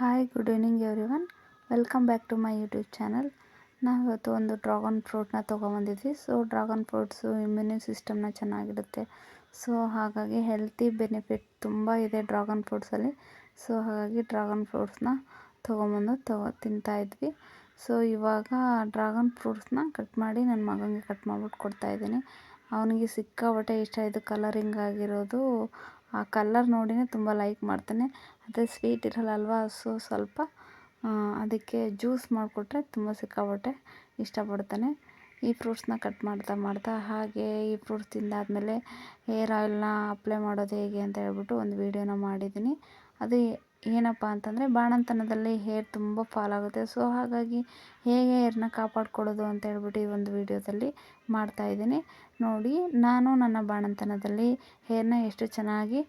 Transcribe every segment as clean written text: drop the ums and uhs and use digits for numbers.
Hi good evening everyone. Welcome back to my YouTube channel. ನಾವು ಇವತ್ತು ಒಂದು dragon ಫ್ರೂಟ್ನ ತೊಗೊಂಬಂದಿದ್ವಿ. ಸೊ ಡ್ರಾಗನ್ ಫ್ರೂಟ್ಸು ಇಮ್ಯುನಿ ಸಿಸ್ಟಮ್ನ ಚೆನ್ನಾಗಿಡುತ್ತೆ. ಸೊ ಹಾಗಾಗಿ ಹೆಲ್ತಿ ಬೆನಿಫಿಟ್ ತುಂಬ ಇದೆ ಡ್ರಾಗನ್ ಫ್ರೂಟ್ಸಲ್ಲಿ. ಸೊ ಹಾಗಾಗಿ ಡ್ರಾಗನ್ ಫ್ರೂಟ್ಸ್ನ ತೊಗೊಂಬಂದು ತಿಂತಾಯಿದ್ವಿ. ಸೊ ಇವಾಗ ಡ್ರಾಗನ್ ಫ್ರೂಟ್ಸ್ನ ಕಟ್ ಮಾಡಿ ನನ್ನ ಮಗನಿಗೆ ಕಟ್ ಮಾಡಿಬಿಟ್ಟು ಕೊಡ್ತಾಯಿದ್ದೀನಿ. ಅವನಿಗೆ ಸಿಕ್ಕಾಪಟ್ಟೆ ಇಷ್ಟ. ಇದು ಕಲರಿಂಗ್ ಆಗಿರೋದು, ಆ ಕಲರ್ ನೋಡಿನೇ ತುಂಬ ಲೈಕ್ ಮಾಡ್ತಾನೆ. ಅದೇ ಸ್ವೀಟ್ ಇರಲ್ಲ ಅಲ್ವಾ, ಸೊ ಸ್ವಲ್ಪ ಅದಕ್ಕೆ ಜ್ಯೂಸ್ ಮಾಡಿಕೊಟ್ರೆ ತುಂಬ ಸಿಕ್ಕಾಪಟ್ಟೆ ಇಷ್ಟಪಡ್ತಾನೆ. ಈ ಫ್ರೂಟ್ಸ್ನ ಕಟ್ ಮಾಡ್ತಾ ಹಾಗೆ ಈ ಫ್ರೂಟ್ಸ್ ತಿಂದಾದಮೇಲೆ ಹೇರ್ ಆಯಿಲ್ನ ಅಪ್ಲೈ ಮಾಡೋದು ಹೇಗೆ ಅಂತ ಹೇಳ್ಬಿಟ್ಟು ಒಂದು ವೀಡಿಯೋನ ಮಾಡಿದ್ದೀನಿ. ಅದು ಏನಪ್ಪ ಅಂತಂದರೆ, ಬಾಣಂತನದಲ್ಲಿ ಹೇರ್ ತುಂಬ ಫಾಲ್ ಆಗುತ್ತೆ. ಸೊ ಹಾಗಾಗಿ ಹೇಗೆ ಹೇರ್ನ ಕಾಪಾಡ್ಕೊಳ್ಳೋದು ಅಂತ ಹೇಳ್ಬಿಟ್ಟು ಈ ಒಂದು ವೀಡಿಯೋದಲ್ಲಿ ಮಾಡ್ತಾಯಿದ್ದೀನಿ. ನೋಡಿ, ನಾನು ನನ್ನ ಬಾಣಂತನದಲ್ಲಿ ಹೇರ್ನ ಎಷ್ಟು ಚೆನ್ನಾಗಿ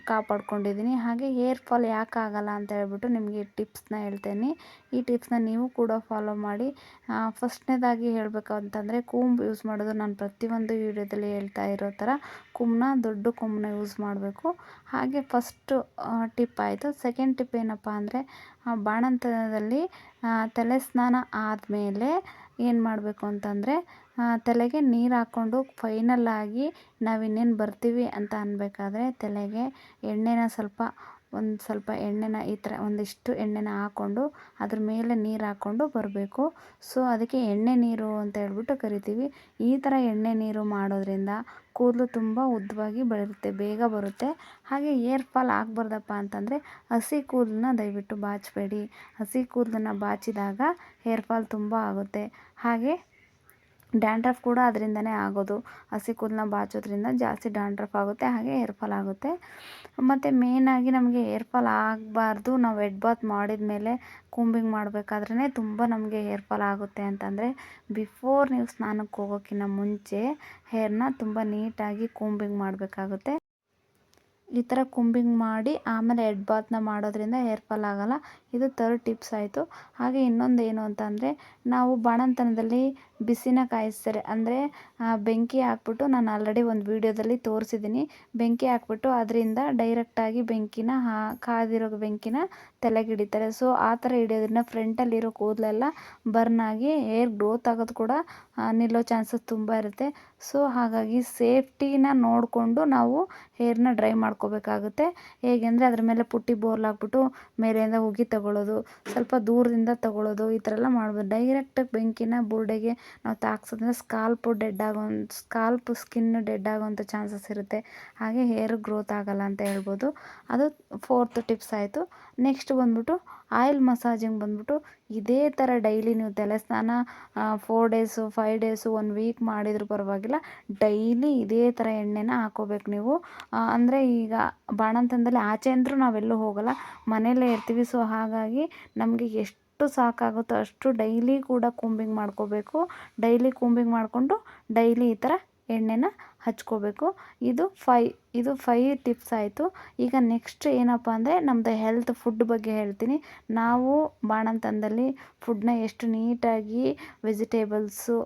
ಕಾಪಾಡ್ಕೊಂಡಿದ್ದೀನಿ, ಹಾಗೆ ಹೇರ್ ಫಾಲ್ ಯಾಕೆ ಆಗಲ್ಲ ಅಂತ ಹೇಳ್ಬಿಟ್ಟು ನಿಮಗೆ ಟಿಪ್ಸ್ನ ಹೇಳ್ತೇನೆ. ಈ ಟಿಪ್ಸ್ನ ನೀವು ಕೂಡ ಫಾಲೋ ಮಾಡಿ. ಫಸ್ಟ್ನೇದಾಗಿ ಹೇಳಬೇಕು ಅಂತಂದರೆ, ಕೂಂಬ್ ಯೂಸ್ ಮಾಡೋದು ನಾನು ಪ್ರತಿಯೊಂದು ವೀಡಿಯೋದಲ್ಲಿ ಹೇಳ್ತಾ ಇರೋ ಥರ ದೊಡ್ಡ ಕೂಂಬನ್ನ ಯೂಸ್ ಮಾಡಬೇಕು. ಹಾಗೆ ಫಸ್ಟು ಟಿಪ್ ಆಯಿತು. ಸೆಕೆಂಡ್ ಟಿಪ್ ಏನಪ್ಪ ಅಂದರೆ, ಬಾಣಂತನದಲ್ಲಿ ತಲೆ ಸ್ನಾನ ಆದಮೇಲೆ ಏನು ಮಾಡಬೇಕು ಅಂತಂದರೆ, ತಲೆಗೆ ನೀರು ಹಾಕ್ಕೊಂಡು ಫೈನಲ್ಲಾಗಿ ನಾವಿನ್ನೇನು ಬರ್ತೀವಿ ಅಂತ ಅನ್ಬೇಕಾದ್ರೆ ತಲೆಗೆ ಎಣ್ಣೆನ ಒಂದು ಸ್ವಲ್ಪ ಎಣ್ಣೆನ ಈ ಥರ ಒಂದಿಷ್ಟು ಎಣ್ಣೆನ ಹಾಕ್ಕೊಂಡು ಅದ್ರ ಮೇಲೆ ನೀರು ಹಾಕ್ಕೊಂಡು ಬರಬೇಕು. ಸೊ ಅದಕ್ಕೆ ಎಣ್ಣೆ ನೀರು ಅಂತ ಹೇಳ್ಬಿಟ್ಟು ಕರಿತೀವಿ. ಈ ಥರ ಎಣ್ಣೆ ನೀರು ಮಾಡೋದ್ರಿಂದ ಕೂದಲು ತುಂಬ ಉದ್ದವಾಗಿ ಬೇಗ ಬರುತ್ತೆ. ಹಾಗೆ ಏರ್ ಫಾಲ್ ಆಗಬಾರ್ದಪ್ಪ ಅಂತಂದರೆ ಹಸಿ ಕೂದಲನ್ನ ದಯವಿಟ್ಟು ಬಾಚಬೇಡಿ. ಹಸಿ ಕೂದಲನ್ನ ಬಾಚಿದಾಗ ಹೇರ್ ಫಾಲ್ ತುಂಬ ಆಗುತ್ತೆ. ಹಾಗೆ ಡ್ಯಾಂಡ್ರಫ್ ಕೂಡ ಅದರಿಂದನೇ ಆಗೋದು. ಹಸಿ ಕೂದಲನ್ನ ಬಾಚೋದ್ರಿಂದ ಜಾಸ್ತಿ ಡ್ಯಾಂಡ್ರಫ್ ಆಗುತ್ತೆ, ಹಾಗೆ ಹೇರ್ ಫಾಲ್ ಆಗುತ್ತೆ. ಮತ್ತು ಮೇಯ್ನಾಗಿ ನಮಗೆ ಹೇರ್ ಫಾಲ್ ಆಗಬಾರ್ದು, ನಾವು ಹೆಡ್ ಬಾತ್ ಮಾಡಿದ ಮೇಲೆ ಕೂಂಬಿಂಗ್ ಮಾಡಬೇಕಾದ್ರೇ ತುಂಬ ನಮಗೆ ಹೇರ್ ಫಾಲ್ ಆಗುತ್ತೆ ಅಂತಂದರೆ, ಬಿಫೋರ್ ನೀವು ಸ್ನಾನಕ್ಕೆ ಹೋಗೋಕ್ಕಿಂತ ಮುಂಚೆ ಹೇರ್ನ ತುಂಬ ನೀಟಾಗಿ ಕೂಂಬಿಂಗ್ ಮಾಡಬೇಕಾಗುತ್ತೆ. ಈ ಥರ ಕೂಂಬಿಂಗ್ ಮಾಡಿ ಆಮೇಲೆ ಹೆಡ್ ಬಾತ್ನ ಮಾಡೋದ್ರಿಂದ ಹೇರ್ ಫಾಲ್ ಆಗೋಲ್ಲ. ಇದು ಥರ್ಡ್ ಟಿಪ್ಸ್ ಆಯಿತು. ಹಾಗೆ ಇನ್ನೊಂದು ಏನು ಅಂತಂದರೆ, ನಾವು ಬಾಣಂತನದಲ್ಲಿ ಬಿಸಿನ ಕಾಯಿಸ್ತಾರೆ, ಅಂದರೆ ಬೆಂಕಿ ಹಾಕ್ಬಿಟ್ಟು, ನಾನು ಆಲ್ರೆಡಿ ಒಂದು ವೀಡಿಯೋದಲ್ಲಿ ತೋರಿಸಿದ್ದೀನಿ. ಬೆಂಕಿ ಹಾಕ್ಬಿಟ್ಟು ಅದರಿಂದ ಡೈರೆಕ್ಟಾಗಿ ಕಾದಿರೋ ಬೆಂಕಿನ ತಲೆಗೆ ಹಿಡಿತಾರೆ. ಸೊ ಆ ಥರ ಹಿಡಿಯೋದ್ರಿಂದ ಫ್ರಂಟಲ್ಲಿರೋ ಕೂದಲೆಲ್ಲ ಬರ್ನ್ ಆಗಿ ಹೇರ್ ಗ್ರೋತ್ ಆಗೋದು ಕೂಡ ನಿಲ್ಲೋ ಚಾನ್ಸಸ್ ತುಂಬ ಇರುತ್ತೆ. ಸೊ ಹಾಗಾಗಿ ಸೇಫ್ಟಿನ ನೋಡಿಕೊಂಡು ನಾವು ಹೇರ್ನ ಡ್ರೈ ಮಾಡ್ಕೋಬೇಕಾಗುತ್ತೆ. ಹೇಗೆ ಅಂದರೆ, ಅದ್ರ ಮೇಲೆ ಪುಟ್ಟಿ ಬೋರ್ಲ್ ಹಾಕ್ಬಿಟ್ಟು ಮೇಲೆಯಿಂದ ಉಗಿ ತಗೊಳ್ಳೋದು, ಸ್ವಲ್ಪ ದೂರದಿಂದ ತಗೊಳ್ಳೋದು, ಈ ಥರ ಎಲ್ಲ ಮಾಡ್ಬೋದು. ಡೈರೆಕ್ಟಾಗಿ ಬೆಂಕಿನ ಬುರುಡೆಗೆ ನಾವು ತಾಕ್ಸೋದ್ರಿಂದ ಸ್ಕಾಲ್ಪ್ ಸ್ಕಿನ್ ಡೆಡ್ ಆಗೋವಂಥ ಚಾನ್ಸಸ್ ಇರುತ್ತೆ. ಹಾಗೆ ಹೇರ್ ಗ್ರೋತ್ ಆಗಲ್ಲ ಅಂತ ಹೇಳ್ಬೋದು. ಅದು ಫೋರ್ತ್ ಟಿಪ್ಸ್ ಆಯಿತು. ನೆಕ್ಸ್ಟ್ ಬಂದ್ಬಿಟ್ಟು ಆಯಿಲ್ ಮಸಾಜಿಂಗ್ ಬಂದ್ಬಿಟ್ಟು ಇದೇ ಥರ ಡೈಲಿ ನೀವು ತಲೆ ಸ್ನಾನ 4 ಡೇಸು 5 ಡೇಸು 1 ವೀಕ್ ಮಾಡಿದರೂ ಪರವಾಗಿಲ್ಲ, ಡೈಲಿ ಇದೇ ಥರ ಎಣ್ಣೆನ ಹಾಕೋಬೇಕು ನೀವು. ಅಂದರೆ ಈಗ ಬಾಣಂತನದಲ್ಲಿ ಆಚೆ ಅಂದರೂ ನಾವೆಲ್ಲೂ ಹೋಗಲ್ಲ, ಮನೆಯಲ್ಲೇ ಇರ್ತೀವಿ. ಸೊ ಹಾಗಾಗಿ ನಮಗೆ ಎಷ್ಟು ಸಾಕಾಗುತ್ತೋ ಅಷ್ಟು ಡೈಲಿ ಕೂಡ ಕೂಂಬಿಂಗ್ ಮಾಡ್ಕೋಬೇಕು. ಡೈಲಿ ಕೂಂಬಿಂಗ್ ಮಾಡಿಕೊಂಡು ಡೈಲಿ ಈ ಥರ ಎಣ್ಣೆನ ಹಚ್ಕೋಬೇಕು. ಇದು 5 ಟಿಪ್ಸ್ ಆಯಿತು. ಈಗ ನೆಕ್ಸ್ಟ್ ಏನಪ್ಪ ಅಂದರೆ, ನಮ್ಮದು ಹೆಲ್ತ್ ಫುಡ್ ಬಗ್ಗೆ ಹೇಳ್ತೀನಿ. ನಾವು ಬಾಣಂತನದಲ್ಲಿ ಫುಡ್ನ ಎಷ್ಟು ನೀಟಾಗಿ ವೆಜಿಟೇಬಲ್ಸು,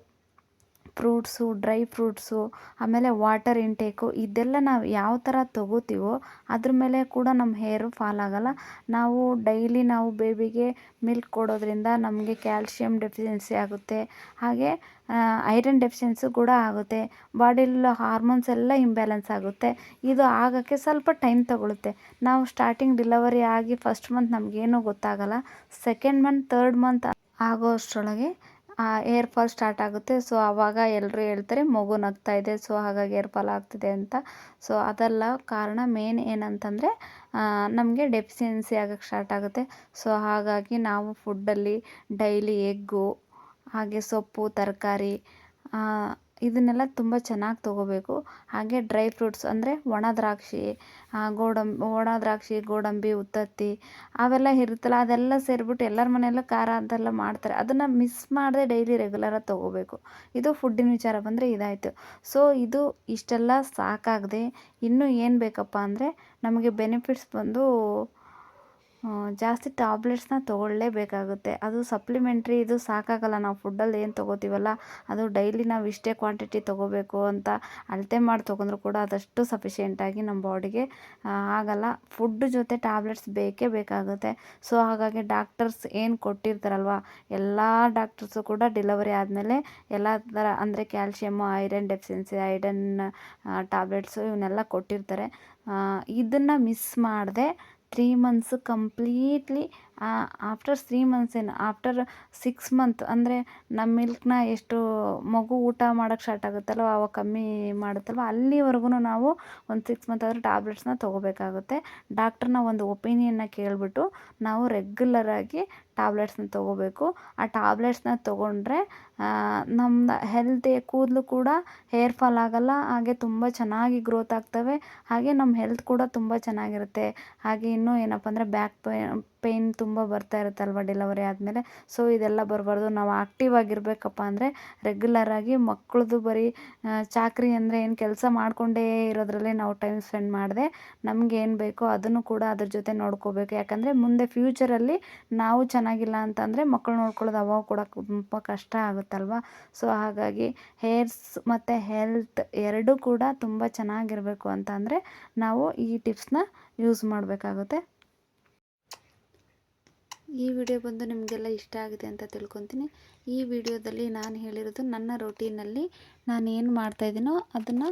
ಫ್ರೂಟ್ಸು, ಡ್ರೈ ಫ್ರೂಟ್ಸು, ಆಮೇಲೆ ವಾಟರ್ ಇಂಟೇಕು, ಇದೆಲ್ಲ ನಾವು ಯಾವ ಥರ ತೊಗೋತೀವೋ ಅದ್ರ ಮೇಲೆ ಕೂಡ ನಮ್ಮ ಹೇರು ಫಾಲ್ ಆಗೋಲ್ಲ. ನಾವು ಡೈಲಿ ಬೇಬಿಗೆ ಮಿಲ್ಕ್ ಕೊಡೋದ್ರಿಂದ ನಮಗೆ ಕ್ಯಾಲ್ಶಿಯಂ ಡೆಫಿಷಿಯನ್ಸಿ ಆಗುತ್ತೆ. ಹಾಗೆ ಐರನ್ ಡೆಫಿಷಿಯನ್ಸಿ ಕೂಡ ಆಗುತ್ತೆ. ಬಾಡಿಲಿರೋ ಹಾರ್ಮೋನ್ಸ್ ಎಲ್ಲ ಇಂಬ್ಯಾಲೆನ್ಸ್ ಆಗುತ್ತೆ. ಇದು ಆಗೋಕ್ಕೆ ಸ್ವಲ್ಪ ಟೈಮ್ ತಗೊಳುತ್ತೆ. ನಾವು ಸ್ಟಾರ್ಟಿಂಗ್ ಡಿಲವರಿ ಆಗಿ ಫಸ್ಟ್ ಮಂತ್ ನಮಗೇನೂ ಗೊತ್ತಾಗಲ್ಲ. ಸೆಕೆಂಡ್ ಮಂತ್ 3rd ಮಂತ್ ಆಗೋ ಅಷ್ಟರೊಳಗೆ ಹೇರ್ ಫಾಲ್ ಸ್ಟಾರ್ಟ್ ಆಗುತ್ತೆ. ಸೊ ಆವಾಗ ಎಲ್ಲರೂ ಹೇಳ್ತಾರೆ ಮಗು ನಗ್ತಾ ಇದೆ, ಸೊ ಹಾಗಾಗಿ ಹೇರ್ ಫಾಲ್ ಆಗ್ತಿದೆ ಅಂತ. ಸೊ ಅದೆಲ್ಲ ಕಾರಣ ಮೇನ್ ಏನಂತಂದರೆ, ನಮಗೆ ಡೆಫಿಷಿಯನ್ಸಿ ಆಗೋಕ್ಕೆ ಸ್ಟಾರ್ಟ್ ಆಗುತ್ತೆ. ಸೊ ಹಾಗಾಗಿ ನಾವು ಫುಡ್ಡಲ್ಲಿ ಡೈಲಿ ಎಗ್ಗು, ಹಾಗೆ ಸೊಪ್ಪು, ತರಕಾರಿ, ಇದನ್ನೆಲ್ಲ ತುಂಬ ಚೆನ್ನಾಗಿ ತೊಗೋಬೇಕು. ಹಾಗೆ ಡ್ರೈ ಫ್ರೂಟ್ಸ್ ಅಂದರೆ ಒಣ ದ್ರಾಕ್ಷಿ, ಗೋಡಂಬಿ, ಉತ್ತತ್ತಿ ಅವೆಲ್ಲ ಇರುತ್ತಲ್ಲ, ಅದೆಲ್ಲ ಸೇರಿಬಿಟ್ಟು ಎಲ್ಲರ ಮನೆಯಲ್ಲೂ ಖಾರ ಅಂತೆಲ್ಲ ಮಾಡ್ತಾರೆ. ಅದನ್ನು ಮಿಸ್ ಮಾಡದೆ ಡೈಲಿ ರೆಗ್ಯುಲರಾಗಿ ತೊಗೋಬೇಕು. ಇದು ಫುಡ್ಡಿನ ವಿಚಾರ ಬಂದರೆ ಇದಾಯಿತು. ಸೊ ಇದು ಇಷ್ಟೆಲ್ಲ ಸಾಕಾಗದೆ ಇನ್ನೂ ಏನು ಬೇಕಪ್ಪ ಅಂದರೆ, ನಮಗೆ ಬೆನಿಫಿಟ್ಸ್ ಬಂದು ಜಾಸ್ತಿ ಟ್ಯಾಬ್ಲೆಟ್ಸ್ನ ತೊಗೊಳ್ಳೇಬೇಕಾಗುತ್ತೆ. ಅದು ಸಪ್ಲಿಮೆಂಟ್ರಿ ಇದು ಸಾಕಾಗಲ್ಲ. ನಾವು ಫುಡ್ಡಲ್ಲಿ ಏನು ತೊಗೋತೀವಲ್ಲ ಅದು ಡೈಲಿ ನಾವು ಇಷ್ಟೇ ಕ್ವಾಂಟಿಟಿ ತೊಗೋಬೇಕು ಅಂತ ಅಳತೆ ಮಾಡಿ ತೊಗೊಂಡ್ರು ಕೂಡ ಅದಷ್ಟು ಸಫಿಷಿಯೆಂಟಾಗಿ ನಮ್ಮ ಬಾಡಿಗೆ ಆಗಲ್ಲ. ಫುಡ್ ಜೊತೆ ಟ್ಯಾಬ್ಲೆಟ್ಸ್ ಬೇಕೇ ಬೇಕಾಗುತ್ತೆ. ಸೊ ಹಾಗಾಗಿ ಡಾಕ್ಟರ್ಸ್ ಏನು ಕೊಟ್ಟಿರ್ತಾರಲ್ವ, ಎಲ್ಲ ಡಾಕ್ಟರ್ಸು ಕೂಡ ಡೆಲಿವರಿ ಆದಮೇಲೆ ಎಲ್ಲ ಥರ ಅಂದರೆ calcium, iron deficiency, iron tablets ಇವನ್ನೆಲ್ಲ ಕೊಟ್ಟಿರ್ತಾರೆ. ಇದನ್ನು ಮಿಸ್ ಮಾಡದೆ 3 ಮಂತ್ಸ್ ಕಂಪ್ಲೀಟ್ಲಿ ಆಫ್ಟರ್ 3 ಮಂತ್ಸ್ ಏನು ಆಫ್ಟರ್ 6 ಮಂತ್ ಅಂದರೆ ನಮ್ಮ ಮಿಲ್ಕ್ನ ಎಷ್ಟು ಮಗು ಊಟ ಮಾಡೋಕ್ಕೆ ಸ್ಟಾರ್ಟ್ ಆಗುತ್ತಲ್ವ ಅವಾಗ ಕಮ್ಮಿ ಮಾಡುತ್ತಲ್ವ ಅಲ್ಲಿವರೆಗೂ ನಾವು ಒಂದು 6 ಮಂತ್ ಆದರೂ ಟ್ಯಾಬ್ಲೆಟ್ಸ್ನ ತೊಗೋಬೇಕಾಗುತ್ತೆ. ಡಾಕ್ಟ್ರನ್ನ ಒಂದು ಒಪಿನಿಯನ್ನ ಕೇಳಿಬಿಟ್ಟು ನಾವು ರೆಗ್ಯುಲರಾಗಿ ಟ್ಯಾಬ್ಲೆಟ್ಸ್ನ ತೊಗೋಬೇಕು. ಆ ಟ್ಯಾಬ್ಲೆಟ್ಸ್ನ ತೊಗೊಂಡ್ರೆ ನಮ್ಮ ಕೂದಲು ಕೂಡ ಹೇರ್ ಫಾಲ್ ಆಗಲ್ಲ, ಹಾಗೆ ತುಂಬ ಚೆನ್ನಾಗಿ ಗ್ರೋತ್ ಆಗ್ತವೆ, ಹಾಗೆ ನಮ್ಮ ಹೆಲ್ತ್ ಕೂಡ ತುಂಬ ಚೆನ್ನಾಗಿರುತ್ತೆ. ಹಾಗೆ ಇನ್ನೂ ಏನಪ್ಪ ಅಂದರೆ ಬ್ಯಾಕ್ ಪೇಯ್ನ್ ತುಂಬ ಬರ್ತಾ ಇರುತ್ತಲ್ವ ಡೆಲಿವರಿ ಆದಮೇಲೆ. ಸೊ ಇದೆಲ್ಲ ಬರಬಾರ್ದು. ನಾವು ಆ್ಯಕ್ಟಿವ್ ಆಗಿರಬೇಕಪ್ಪ ಅಂದರೆ ರೆಗ್ಯುಲರಾಗಿ ಮಕ್ಕಳದು ಬರೀ ಚಾಕರಿ ಅಂದರೆ ಏನು ಕೆಲಸ ಮಾಡಿಕೊಂಡೇ ಇರೋದ್ರಲ್ಲೇ ನಾವು ಟೈಮ್ ಸ್ಪೆಂಡ್ ಮಾಡದೆ ನಮಗೇನು ಬೇಕೋ ಅದನ್ನು ಕೂಡ ಅದ್ರ ಜೊತೆ ನೋಡ್ಕೋಬೇಕು. ಯಾಕಂದರೆ ಮುಂದೆ ಫ್ಯೂಚರಲ್ಲಿ ನಾವು ಚೆನ್ನಾಗಿಲ್ಲ ಅಂತಂದರೆ ಮಕ್ಕಳು ನೋಡ್ಕೊಳ್ಳೋದು ಅವಾಗ ಕೂಡ ತುಂಬ ಕಷ್ಟ ಆಗುತ್ತಲ್ವ. ಸೊ ಹಾಗಾಗಿ ಹೇರ್ಸ್ ಮತ್ತು ಹೆಲ್ತ್ ಎರಡೂ ಕೂಡ ತುಂಬ ಚೆನ್ನಾಗಿರಬೇಕು ಅಂತ ಅಂದರೆ ನಾವು ಈ ಟಿಪ್ಸ್ನ ಯೂಸ್ ಮಾಡಬೇಕಾಗುತ್ತೆ. ಈ ವಿಡಿಯೋ ಬಂದು ನಿಮಗೆಲ್ಲ ಇಷ್ಟ ಆಗಿದೆ ಅಂತ ತಿಳ್ಕೊತೀನಿ. ಈ ವಿಡಿಯೋದಲ್ಲಿ ನಾನು ಹೇಳಿರೋದು ನನ್ನ ರೊಟೀನಲ್ಲಿ ನಾನು ಏನು ಮಾಡ್ತಾಯಿದ್ದೀನೋ ಅದನ್ನು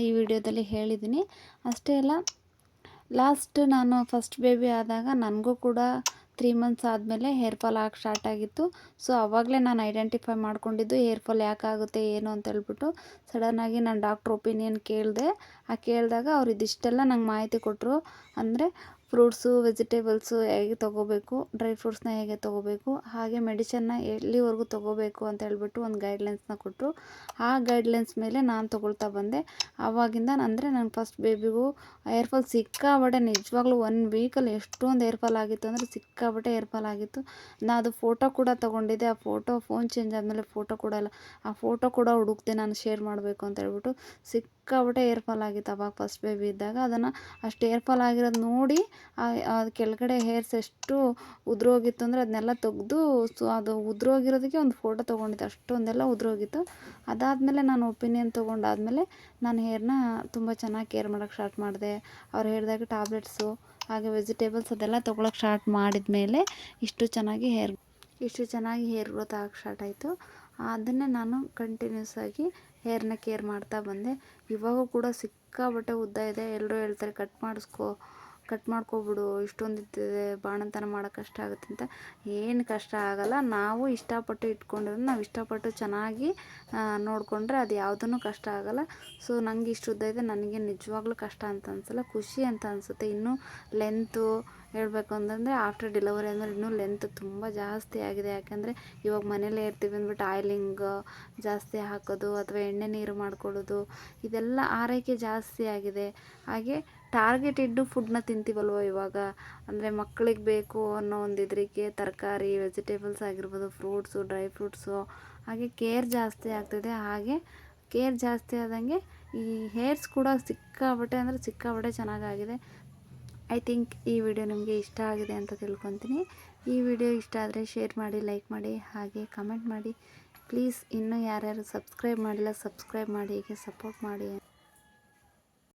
ಈ ವಿಡಿಯೋದಲ್ಲಿ ಹೇಳಿದ್ದೀನಿ. ಅಷ್ಟೇ ಅಲ್ಲ, ಲಾಸ್ಟ್ ನಾನು ಫಸ್ಟ್ ಬೇಬಿ ಆದಾಗ ನನಗೂ ಕೂಡ 3 ಮಂತ್ಸ್ ಆದಮೇಲೆ ಹೇರ್ ಫಾಲ್ ಆಗಕ್ಕೆ ಸ್ಟಾರ್ಟ್ ಆಗಿತ್ತು. ಸೊ ಆವಾಗಲೇ ನಾನು ಐಡೆಂಟಿಫೈ ಮಾಡ್ಕೊಂಡಿದ್ದು ಹೇರ್ ಫಾಲ್ ಯಾಕಾಗುತ್ತೆ ಏನು ಅಂತ ಹೇಳ್ಬಿಟ್ಟು ಸಡನ್ನಾಗಿ ನಾನು ಡಾಕ್ಟ್ರ್ ಒಪಿನಿಯನ್ ಕೇಳಿದೆ. ಕೇಳಿದಾಗ ಅವ್ರು ಇದಿಷ್ಟೆಲ್ಲ ನಂಗೆ ಮಾಹಿತಿ ಕೊಟ್ಟರು. ಅಂದರೆ ಫ್ರೂಟ್ಸು, ವೆಜಿಟೇಬಲ್ಸು ಹೇಗೆ ತೊಗೋಬೇಕು, ಡ್ರೈ ಫ್ರೂಟ್ಸ್ನ ಹೇಗೆ ತೊಗೋಬೇಕು, ಹಾಗೆ ಮೆಡಿಸನ್ನ ಎಲ್ಲಿವರೆಗೂ ತೊಗೋಬೇಕು ಅಂತ ಹೇಳ್ಬಿಟ್ಟು ಒಂದು ಗೈಡ್ಲೈನ್ಸ್ನ ಕೊಟ್ಟರು. ಆ ಗೈಡ್ಲೈನ್ಸ್ ಮೇಲೆ ನಾನು ತೊಗೊಳ್ತಾ ಬಂದೆ. ಆವಾಗಿಂದ ಅಂದರೆ ನನ್ನ ಫಸ್ಟ್ ಬೇಬಿಗೂ ಹೇರ್ ಫಾಲ್ ಸಿಕ್ಕಾಪಟ್ಟೆ, ನಿಜವಾಗ್ಲೂ 1 ವೀಕಲ್ಲಿ ಎಷ್ಟೊಂದು ಹೇರ್ ಫಾಲ್ ಆಗಿತ್ತು ಅಂದರೆ ಸಿಕ್ಕಾಪಟ್ಟೆ ಹೇರ್ ಫಾಲ್ ಆಗಿತ್ತು. ನಾನು ಅದು ಫೋಟೋ ಕೂಡ ತೊಗೊಂಡಿದ್ದೆ. ಆ ಫೋನ್ ಚೇಂಜ್ ಆದಮೇಲೆ ಫೋಟೋ ಕೂಡ ಇಲ್ಲ. ಆ ಫೋಟೋ ಕೂಡ ಹುಡುಕ್ದೆ ನಾನು ಶೇರ್ ಮಾಡಬೇಕು ಅಂತ ಹೇಳ್ಬಿಟ್ಟು. ಸಿಕ್ಕಾಪಟ್ಟೆ ಹೇರ್ ಫಾಲ್ ಆಗಿತ್ತು ಅವಾಗ ಫಸ್ಟ್ ಬೇಬಿ ಇದ್ದಾಗ. ಅದನ್ನು ಅಷ್ಟು ಹೇರ್ ಫಾಲ್ ಆಗಿರೋದು ನೋಡಿ ಅದು ಕೆಳಗಡೆ ಹೇರ್ಸ್ ಎಷ್ಟು ಉದುರೋಗಿತ್ತು ಅಂದರೆ ಅದನ್ನೆಲ್ಲ ತೆಗ್ದು ಅದು ಉದುರೋಗಿರೋದಕ್ಕೆ ಒಂದು ಫೋಟೋ ತೊಗೊಂಡಿದ್ದೆ. ಅಷ್ಟೊಂದೆಲ್ಲ ಉದುರೋಗಿತ್ತು. ಅದಾದಮೇಲೆ ನಾನು ಒಪಿನಿಯನ್ ತೊಗೊಂಡಾದ್ಮೇಲೆ ನಾನು ಹೇರ್ನ ತುಂಬ ಚೆನ್ನಾಗಿ ಕೇರ್ ಮಾಡೋಕ್ಕೆ ಸ್ಟಾರ್ಟ್ ಮಾಡಿದೆ. ಅವ್ರು ಹೇಳಿದಾಗ ಟ್ಯಾಬ್ಲೆಟ್ಸು ಹಾಗೆ ವೆಜಿಟೇಬಲ್ಸ್ ಅದೆಲ್ಲ ತೊಗೊಳಕ್ಕೆ ಸ್ಟಾರ್ಟ್ ಮಾಡಿದ ಮೇಲೆ ಇಷ್ಟು ಚೆನ್ನಾಗಿ ಹೇರ್ ಗ್ರೋತ್ ಆಗಕ್ಕೆ ಸ್ಟಾರ್ಟ್ ಆಯಿತು. ಅದನ್ನೇ ನಾನು ಕಂಟಿನ್ಯೂಸ್ ಆಗಿ ಹೇರ್ನ ಕೇರ್ ಮಾಡ್ತಾ ಬಂದೆ. ಇವಾಗೂ ಕೂಡ ಸಿಕ್ಕಾಪಟ್ಟೆ ಉದ್ದ ಇದೆ. ಎಲ್ಲರೂ ಹೇಳ್ತಾರೆ ಕಟ್ ಮಾಡ್ಕೊಬಿಡು, ಇಷ್ಟೊಂದು ಇದ್ದಿದೆ, ಬಾಣಂತನ ಮಾಡೋಕ್ಕೆ ಕಷ್ಟ ಆಗುತ್ತೆ ಅಂತ. ಏನು ಕಷ್ಟ ಆಗಲ್ಲ. ನಾವು ಇಷ್ಟಪಟ್ಟು ಇಟ್ಕೊಂಡಿರೋದು, ನಾವು ಇಷ್ಟಪಟ್ಟು ಚೆನ್ನಾಗಿ ನೋಡಿಕೊಂಡ್ರೆ ಅದು ಯಾವುದೂ ಕಷ್ಟ ಆಗಲ್ಲ. ಸೊ ನನಗೆ ಇಷ್ಟು ಉದ್ದ ಇದೆ, ನನಗೆ ನಿಜವಾಗ್ಲೂ ಕಷ್ಟ ಅಂತ ಅನಿಸಲ್ಲ, ಖುಷಿ ಅಂತ ಅನಿಸುತ್ತೆ. ಇನ್ನೂ ಲೆಂತು ಹೇಳಬೇಕು ಅಂತಂದರೆ ಆಫ್ಟರ್ ಡೆಲಿವರಿ ಆದಮೇಲೆ ಇನ್ನೂ ಲೆಂತ್ ತುಂಬ ಜಾಸ್ತಿ ಆಗಿದೆ. ಯಾಕೆಂದರೆ ಇವಾಗ ಮನೇಲೇ ಇರ್ತೀವಿ ಅಂದ್ಬಿಟ್ಟು ಆಯಿಲಿಂಗ್ ಜಾಸ್ತಿ ಹಾಕೋದು ಅಥವಾ ಎಣ್ಣೆ ನೀರು ಮಾಡ್ಕೊಳ್ಳೋದು ಇದೆಲ್ಲ ಆರೈಕೆ ಜಾಸ್ತಿ ಆಗಿದೆ. ಹಾಗೆ ಟಾರ್ಗೆಟ್ ಇಟ್ಟು ಫುಡ್ನ ತಿಂತೀವಲ್ವ ಇವಾಗ, ಅಂದರೆ ಮಕ್ಕಳಿಗೆ ಬೇಕು ಅನ್ನೋ ಒಂದು ಇದಕ್ಕೆ ತರಕಾರಿ, ವೆಜಿಟೇಬಲ್ಸ್ ಆಗಿರ್ಬೋದು, ಫ್ರೂಟ್ಸು, ಡ್ರೈ ಫ್ರೂಟ್ಸು, ಹಾಗೆ ಕೇರ್ ಜಾಸ್ತಿ ಆಗ್ತಿದೆ. ಹಾಗೆ ಕೇರ್ ಜಾಸ್ತಿ ಆದಂಗೆ ಈ ಹೇರ್ಸ್ ಕೂಡ ಸಿಕ್ಕಾಪಟ್ಟೆ ಚೆನ್ನಾಗಾಗಿದೆ. ಐ ಥಿಂಕ್ ಈ ವಿಡಿಯೋ ನಿಮಗೆ ಇಷ್ಟ ಆಗಿದೆ ಅಂತ ತಿಳ್ಕೊತೀನಿ. ಈ ವಿಡಿಯೋ ಇಷ್ಟ ಆದರೆ ಶೇರ್ ಮಾಡಿ, ಲೈಕ್ ಮಾಡಿ, ಹಾಗೆ ಕಮೆಂಟ್ ಮಾಡಿ. ಪ್ಲೀಸ್ ಇನ್ನೂ ಯಾರ್ಯಾರು ಸಬ್ಸ್ಕ್ರೈಬ್ ಮಾಡಿಲ್ಲ ಸಬ್ಸ್ಕ್ರೈಬ್ ಮಾಡಿ, ಹೀಗೆ ಸಪೋರ್ಟ್ ಮಾಡಿ.